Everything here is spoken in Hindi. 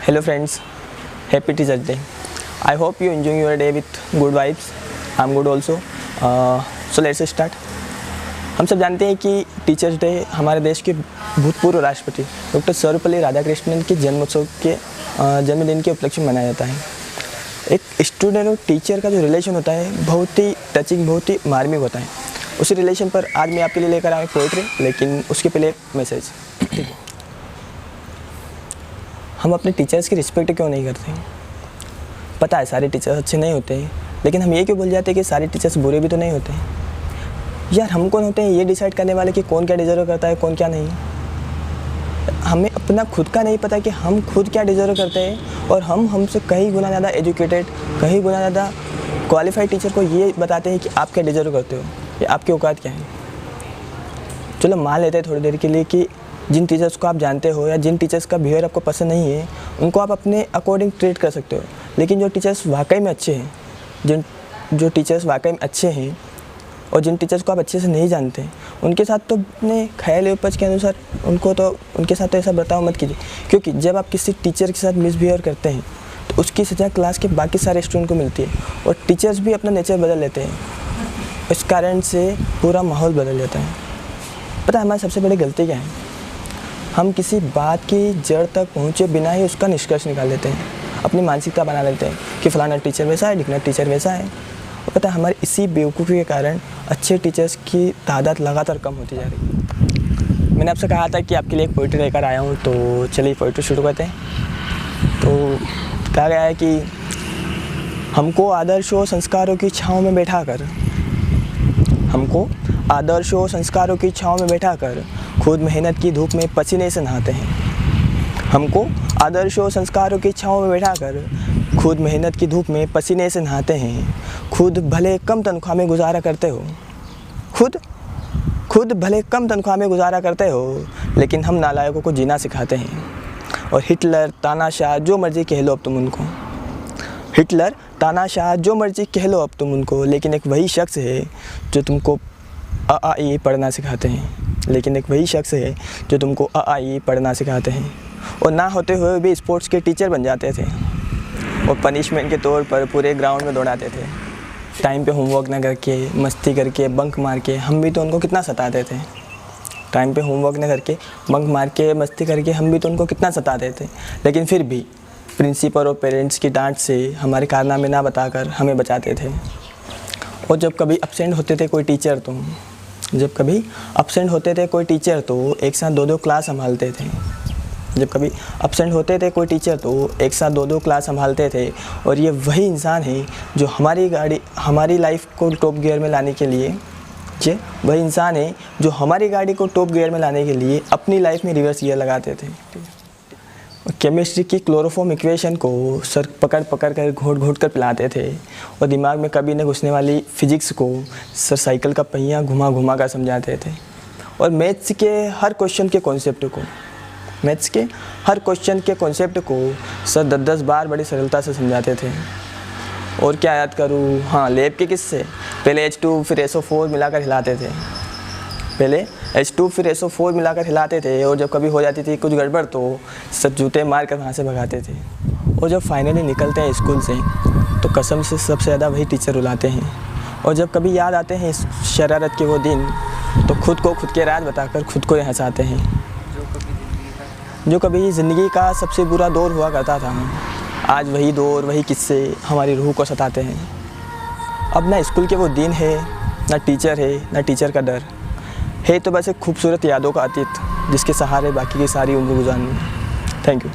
Hello friends, happy Teachers Day. I hope you enjoying your day with good vibes. I'm good also. So let's start. हम सब जानते हैं कि टीचर्स डे हमारे देश के भूतपूर्व राष्ट्रपति डॉक्टर सर्वपल्ली राधाकृष्णन के जन्मोत्सव के जन्मदिन के उपलक्ष्य में मनाया जाता है। एक स्टूडेंट और टीचर का जो रिलेशन होता है बहुत ही टचिंग, बहुत ही मार्मिक होता है। उसी रिलेशन पर आज मैं आपके लिए लेकर आया पोइट्री, लेकिन उसके पहले एक मैसेज। हम अपने टीचर्स की रिस्पेक्ट क्यों नहीं करते? पता है सारे टीचर्स अच्छे नहीं होते हैं, लेकिन हम ये क्यों भूल जाते हैं कि सारे टीचर्स बुरे भी तो नहीं होते हैं। यार हम कौन होते हैं ये डिसाइड करने वाले कि कौन क्या डिज़र्व करता है, कौन क्या नहीं। हमें अपना खुद का नहीं पता कि हम खुद क्या डिज़र्व करते हैं, और हम हमसे कहीं गुना ज़्यादा एजुकेटेड, कहीं गुना ज़्यादा क्वालिफाइड टीचर को ये बताते हैं कि आप क्या डिज़र्व करते हो या आपकी औकात क्या है। चलो मान लेते हैं थोड़ी देर के लिए कि जिन टीचर्स को आप जानते हो या जिन टीचर्स का बिहेवियर आपको पसंद नहीं है उनको आप अपने अकॉर्डिंग ट्रीट कर सकते हो, लेकिन जो टीचर्स वाकई में अच्छे हैं, जो टीचर्स वाकई में अच्छे हैं और जिन टीचर्स को आप अच्छे से नहीं जानते उनके साथ तो अपने ख्याल उपज के अनुसार उनके साथ तो ऐसा बर्ताव मत कीजिए, क्योंकि जब आप किसी टीचर के साथ मिसबिहेव करते हैं तो उसकी सज़ा क्लास के बाकी सारे स्टूडेंट को मिलती है, और टीचर्स भी अपना नेचर बदल लेते हैं। इस कारण से पूरा माहौल बदल जाता है। पता है हमारी सबसे बड़ी गलती क्या है? हम किसी बात की जड़ तक पहुँचे बिना ही उसका निष्कर्ष निकाल लेते हैं, अपनी मानसिकता बना लेते हैं कि फ़लाना टीचर वैसा है, ढिकना टीचर वैसा है। और पता है हमारी इसी बेवकूफ़ी के कारण अच्छे टीचर्स की तादाद लगातार कम होती जा रही है। मैंने आपसे कहा था कि आपके लिए एक पोइट्री लेकर आया हूँ, तो चलिए पोइट्री शुरू करते हैं। तो कहा गया है कि हमको आदर्शों संस्कारों की छाँव में बैठा कर खुद मेहनत की धूप में पसीने से नहाते हैं। हमको आदर्शों संस्कारों की छाँव में बैठाकर खुद मेहनत की धूप में पसीने से नहाते हैं। खुद भले कम तनख्वाह में गुजारा करते हो, खुद भले कम तनख्वाह में गुजारा करते हो, लेकिन हम नालायकों को जीना सिखाते हैं। और हिटलर तानाशाह जो मर्जी कह लो अब तुम उनको, लेकिन एक वही शख्स है जो तुमको अ आ ई पढ़ना सिखाते हैं। और ना होते हुए भी स्पोर्ट्स के टीचर बन जाते थे और पनिशमेंट के तौर पर पूरे ग्राउंड में दौड़ाते थे। टाइम पे होमवर्क ना करके, मस्ती करके, बंक मार के हम भी तो उनको कितना सताते थे। लेकिन फिर भी प्रिंसिपल और पेरेंट्स की डांट से हमारे कारनामे ना बताकर हमें बचाते थे। और जब कभी एब्सेंट होते थे कोई टीचर तो एक साथ दो क्लास संभालते थे। और ये वही इंसान है जो हमारी लाइफ को टॉप गियर में लाने के लिए अपनी लाइफ में रिवर्स गियर लगाते थे। केमिस्ट्री की क्लोरोफॉर्म इक्वेशन को सर पकड़ कर घोट कर पिलाते थे, और दिमाग में कभी न घुसने वाली फिजिक्स को सर साइकिल का पहिया घुमा कर समझाते थे। और मैथ्स के हर क्वेश्चन के कॉन्सेप्ट को सर 10 बार बड़ी सरलता से समझाते थे। और क्या याद करूँ, हाँ लैब के किस्से। पहले H2 फिर SO4 मिलाकर हिलाते थे, और जब कभी हो जाती थी कुछ गड़बड़ तो सब जूते मार कर वहाँ से भगाते थे। और जब फाइनली निकलते हैं स्कूल से तो कसम से सबसे ज़्यादा वही टीचर रुलाते हैं। और जब कभी याद आते हैं इस शरारत के वो दिन तो खुद के राज बताकर खुद को हंसाते हैं। जो कभी ज़िंदगी का सबसे बुरा दौर हुआ करता था, आज वही दौर, वही किस्से हमारी रूह को सताते हैं। अब ना स्कूल के वो दिन है, ना टीचर का डर है, तो बस एक खूबसूरत यादों का अतीत जिसके सहारे बाकी की सारी उम्र गुजारनी। Thank you.